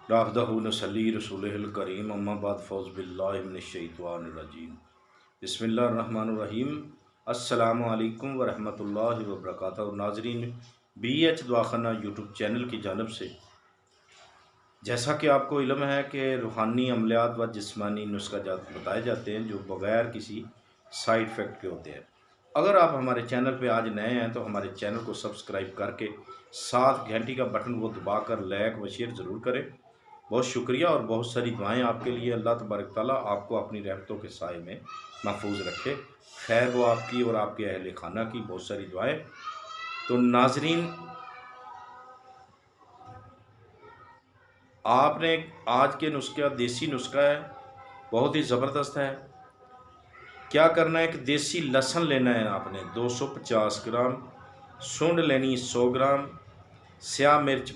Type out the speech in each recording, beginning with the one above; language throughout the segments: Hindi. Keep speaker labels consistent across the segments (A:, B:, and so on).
A: नाहमदुहु नसल्ली रसूलिहिल करीम अम्मा बाद फ़ौज़ बिल्लाहि मिनश्शैतानिर्रजीम बिस्मिल्लाहिर्रहमानिर्रहीम अस्सलामु अलैकुम व रहमतुल्लाहि व बरकातहू। नाज़रीन, BH दवाखाना यूट्यूब चैनल की जानिब से, जैसा कि आपको इल्म है कि रूहानी अमलियात व जिस्मानी नुस्खा जात बताए जाते हैं जो बग़ैर किसी साइड इफ़ेक्ट के होते हैं। अगर आप हमारे चैनल पे आज नए हैं तो हमारे चैनल को सब्सक्राइब करके साथ घंटी का बटन वो दबाकर लाइक व शेयर ज़रूर करें। बहुत शुक्रिया और बहुत सारी दुआएं आपके लिए। अल्लाह तबारक ताला आपको अपनी रहमतों के साए में महफूज रखे। खैर वो आपकी और आपके अहले खाना की बहुत सारी दुआएं। तो नाजरीन, आपने आज के नुस्खा देसी नुस्खा है, बहुत ही ज़बरदस्त है। क्या करना है कि देसी लहसुन लेना है आपने 250 ग्राम, सूंड लेनी 100 ग्राम, स्याह मिर्च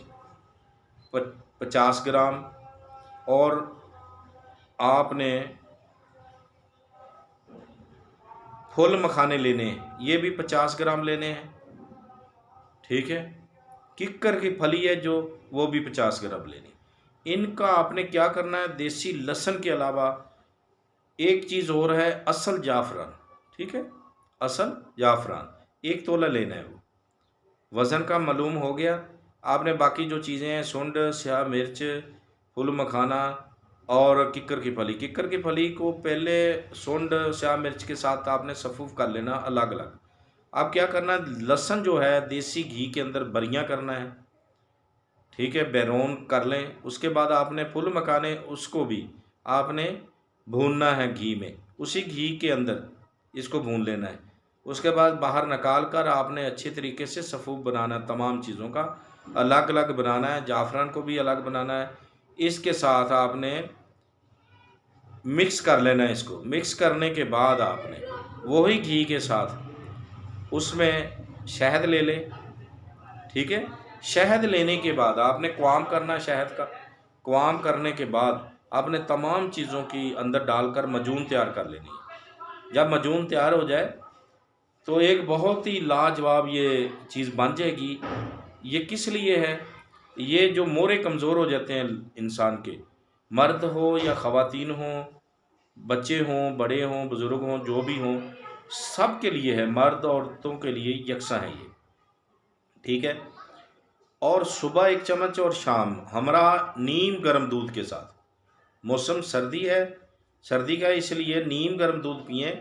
A: 50 ग्राम और आपने फुल मखाने लेने हैं, ये भी 50 ग्राम लेने हैं। ठीक है, किक्कर की फली है जो, वो भी 50 ग्राम लेनी। इनका आपने क्या करना है, देसी लहसुन के अलावा एक चीज़ और है, असल जाफ़रान। ठीक है, असल जाफ़रान 1 तोला लेना है। वो वज़न का मालूम हो गया। आपने बाकी जो चीज़ें हैं, सुंड, स्याह मिर्च, फुल मखाना और किक्कर की फली को पहले सुंड स्याह मिर्च के साथ आपने सफ़ूफ़ कर लेना अलग अलग। अब क्या करना है, लहसुन जो है देसी घी के अंदर बरियां करना है। ठीक है, बैरोन कर लें। उसके बाद आपने फुल मखाने, उसको भी आपने भूनना है घी में, उसी घी के अंदर इसको भून लेना है। उसके बाद बाहर निकाल कर आपने अच्छे तरीके से सफ़ूफ़ बनाना है। तमाम चीज़ों का अलग अलग बनाना है, जाफ़रान को भी अलग बनाना है। इसके साथ आपने मिक्स कर लेना है। इसको मिक्स करने के बाद आपने वही घी के साथ उसमें शहद ले लें। ठीक है, शहद लेने के बाद आपने क्वाम करना है शहद का। क्वाम करने के बाद आपने तमाम चीज़ों की अंदर डालकर मजून तैयार कर लेनी है। जब मजून तैयार हो जाए तो एक बहुत ही लाजवाब ये चीज़ बन जाएगी। ये किस लिए है, ये जो मोरे कमज़ोर हो जाते हैं इंसान के, मर्द हो या ख़वातीन हो, बच्चे हों, बड़े हों, बुज़ुर्ग हों, जो भी हों, सब के लिए है, मर्द औरतों के लिए यकसा है ये। ठीक है, और सुबह 1 चम्मच और शाम हमरा नीम गर्म दूध के साथ। मौसम सर्दी है, सर्दी का इसलिए नीम गर्म दूध पिएँ।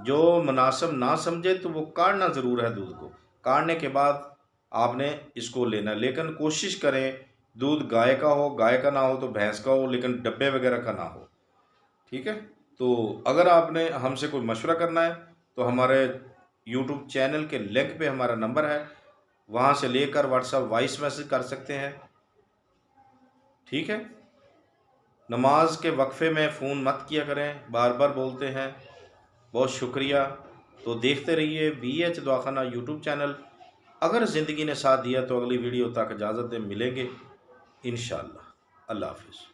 A: जो मुनासिब ना समझे तो वो काढ़ना ज़रूर है दूध को। काढ़ने के बाद आपने इसको लेना, लेकिन कोशिश करें दूध गाय का हो, गाय का ना हो तो भैंस का हो, लेकिन डब्बे वगैरह का ना हो। ठीक है, तो अगर आपने हमसे कोई मशवरा करना है तो हमारे यूट्यूब चैनल के लिंक पे हमारा नंबर है, वहाँ से लेकर व्हाट्सएप वॉइस मैसेज कर सकते हैं। ठीक है, नमाज के वक्फे में फ़ोन मत किया करें, बार बार बोलते हैं। बहुत शुक्रिया। तो देखते रहिए BH दवाखाना यूट्यूब चैनल। अगर ज़िंदगी ने साथ दिया तो अगली वीडियो तक इजाज़त दें, मिलेंगे इंशाअल्लाह। अल्लाह हाफ़िज़।